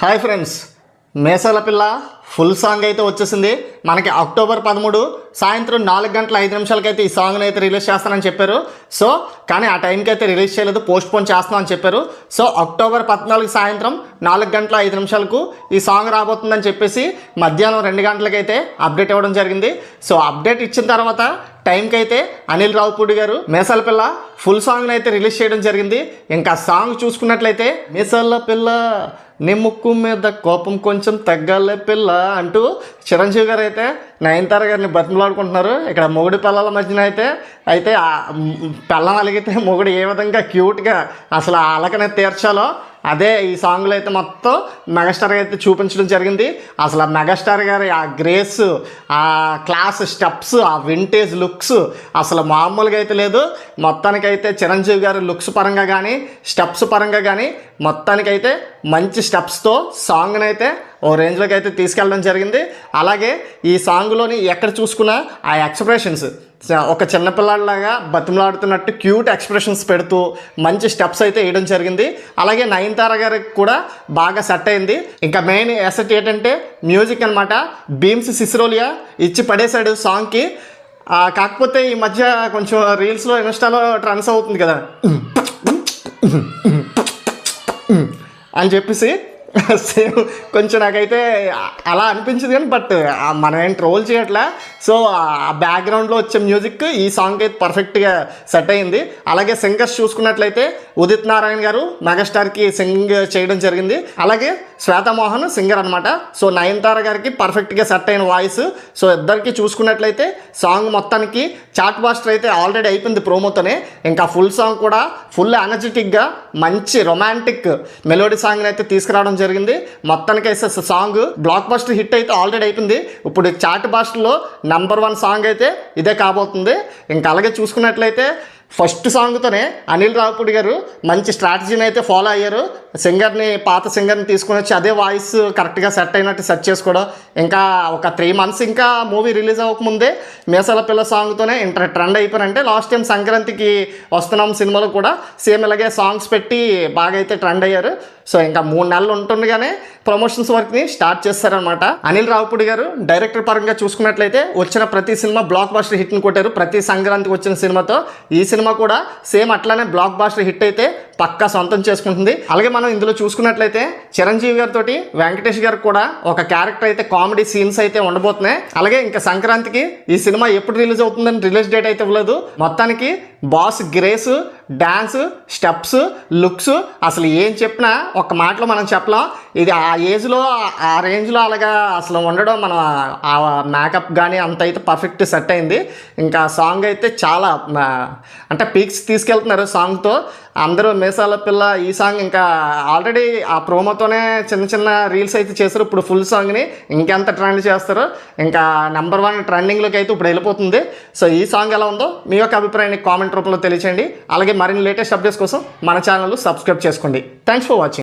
Hi friends, మేసాల పిల్ల full song అయితే వచ్చేసింది. మనకి అక్టోబర్ 13 సాయంత్రం 4:05 ఈ సాంగ్ని అయితే రిలీజ్ చేస్తానని చెప్పారు. సో కానీ ఆ టైంకి అయితే రిలీజ్ చేయలేదు, పోస్ట్ పోన్ చేస్తామని చెప్పారు. సో అక్టోబర్ 14 సాయంత్రం 4:05 ఈ సాంగ్ రాబోతుందని చెప్పేసి మధ్యాహ్నం 2 గంటలకైతే అప్డేట్ ఇవ్వడం జరిగింది. సో అప్డేట్ ఇచ్చిన తర్వాత టైంకి అయితే అనిల్ రావుపూడి గారు మేసాల పిల్ల ఫుల్ సాంగ్ని అయితే రిలీజ్ చేయడం జరిగింది. ఇంకా సాంగ్ చూసుకున్నట్లయితే మేసాల పిల్ల నీ ముక్కు మీద కోపం కొంచెం తగ్గాలే పిల్ల అంటూ చిరంజీవి గారు అయితే నయనతార గారిని బతిమలాడుకుంటున్నారు. ఇక్కడ మొగుడు పిల్లల మధ్యన అయితే పిల్లం అలిగితే మొగుడు ఏ విధంగా క్యూట్గా అసలు ఆ అలకనే తీర్చాలో అదే ఈ సాంగ్లో అయితే మొత్తం మెగాస్టార్ అయితే చూపించడం జరిగింది. అసలు మెగాస్టార్ గారి ఆ గ్రేస్, ఆ క్లాస్ స్టెప్స్, ఆ వింటేజ్ లుక్స్ అసలు మామూలుగా అయితే లేదు. మొత్తానికైతే చిరంజీవి గారు లుక్స్ పరంగా కానీ స్టెప్స్ పరంగా కానీ మొత్తానికైతే మంచి స్టెప్స్తో సాంగ్ని అయితే ఓ రేంజ్లోకి అయితే తీసుకెళ్ళడం జరిగింది. అలాగే ఈ సాంగ్లోని ఎక్కడ చూసుకున్నా ఆ ఎక్స్ప్రెషన్స్ ఒక చిన్నపిల్లాడిలాగా బతిమలాడుతున్నట్టు క్యూట్ ఎక్స్ప్రెషన్స్ పెడుతూ మంచి స్టెప్స్ అయితే వేయడం జరిగింది. అలాగే నయనతార గారికి కూడా బాగా సెట్ అయింది. ఇంకా మెయిన్ ఎసెట్ ఏంటంటే మ్యూజిక్ అనమాట. బీమ్స్ సిసిరోలియా ఇచ్చి పడేశాడు సాంగ్కి. కాకపోతే ఈ మధ్య కొంచెం రీల్స్లో ఇన్స్టాలో ట్రెండ్స్ అవుతుంది కదా అని చెప్పేసి సేమ్ కొంచెం నాకైతే అలా అనిపించింది కానీ బట్ మనం ఏం ట్రోల్ చేయట్లా. సో ఆ బ్యాక్గ్రౌండ్లో వచ్చే మ్యూజిక్ ఈ సాంగ్ అయితే పర్ఫెక్ట్గా సెట్ అయింది. అలాగే సింగర్స్ చూసుకున్నట్లయితే ఉదిత్ నారాయణ గారు మెగాస్టార్కి సింగ్ చేయడం జరిగింది. అలాగే శ్వేతమోహన్ సింగర్ అనమాట. సో నయనతార గారికి పర్ఫెక్ట్గా సెట్ అయిన వాయిస్. సో ఇద్దరికి చూసుకున్నట్లయితే సాంగ్ మొత్తానికి చాట్ బాస్టర్ అయితే ఆల్రెడీ అయిపోయింది ప్రోమోతోనే. ఇంకా ఫుల్ సాంగ్ కూడా ఫుల్ ఎనర్జెటిక్గా మంచి రొమాంటిక్ మెలోడీ సాంగ్ని అయితే తీసుకురావడం జరిగింది. మొత్తానికి అయితే సాంగ్ బ్లాక్ బస్టర్ హిట్ అయితే ఆల్రెడీ అయిపోయింది. ఇప్పుడు చాట్ బాస్టర్లో నెంబర్ 1 సాంగ్ అయితే ఇదే కాబోతుంది. ఇంకా అలాగే చూసుకున్నట్లయితే ఫస్ట్ సాంగ్తోనే అనిల్ రావుపూడి గారు మంచి స్ట్రాటజీని అయితే ఫాలో అయ్యారు. పాత సింగర్ని తీసుకుని వచ్చి అదే వాయిస్ కరెక్ట్గా సెట్ అయినట్టు సెట్ చేసుకోవడం. ఇంకా ఒక 3 months ఇంకా మూవీ రిలీజ్ అవ్వకముందే మేసాల పిల్ల సాంగ్తోనే ట్రెండ్ అయిపోయారంటే లాస్ట్ టైం సంక్రాంతికి వస్తున్నాం సినిమాలో కూడా సేమ్ ఇలాగే సాంగ్స్ పెట్టి బాగా అయితే ట్రెండ్ అయ్యారు. సో ఇంకా 3 నెలలు ఉంటుండగానే ప్రమోషన్స్ వర్క్ని స్టార్ట్ చేస్తారనమాట. అనిల్ రావుపూడి గారు డైరెక్టర్ పరంగా చూసుకున్నట్లయితే వచ్చిన ప్రతి సినిమా బ్లాక్ బాస్టర్ హిట్ని కొట్టారు. ప్రతి సంక్రాంతికి వచ్చిన సినిమాతో ఈ సినిమా కూడా సేమ్ అట్లానే బ్లాక్ బాస్టర్ హిట్ అయితే పక్కా సొంతం చేసుకుంటుంది. అలాగే మనం ఇందులో చూసుకున్నట్లయితే చిరంజీవి గారితో వెంకటేష్ గారికి కూడా ఒక క్యారెక్టర్ అయితే కామెడీ సీన్స్ అయితే ఉండబోతున్నాయి. అలాగే ఇంకా సంక్రాంతికి ఈ సినిమా ఎప్పుడు రిలీజ్ అవుతుందని రిలీజ్ డేట్ అయితే ఇవ్వలేదు. మొత్తానికి boss grace, dance, steps, looks అసలు ఏం చెప్పినా ఒక మాటలో మనం చెప్పలేం. ఇది ఆ ఏజ్లో ఆ రేంజ్లో అలాగా అసలు ఉండడం మనం ఆ మేకప్ కానీ అంత అయితే పర్ఫెక్ట్ సెట్ అయింది. ఇంకా సాంగ్ అయితే చాలా అంటే పీక్స్ తీసుకెళ్తున్నారు సాంగ్తో అందరూ. మేసాల పిల్ల ఈ సాంగ్ ఇంకా ఆల్రెడీ ఆ ప్రోమోతోనే చిన్న చిన్న రీల్స్ అయితే చేస్తారు. ఇప్పుడు ఫుల్ సాంగ్ని ఇంకెంత ట్రెండ్ చేస్తారో ఇంకా నెంబర్ 1 ట్రెండింగ్లోకి అయితే ఇప్పుడు వెళ్ళిపోతుంది. సో ఈ సాంగ్ ఎలా ఉందో మీ యొక్క అభిప్రాయాన్ని కామెంట్ రూపంలో తెలియచేయండి. అలాగే మరిన్ని లేటెస్ట్ అప్డేట్స్ కోసం మన ఛానల్ సబ్స్క్రైబ్ చేసుకోండి. Thanks for watching.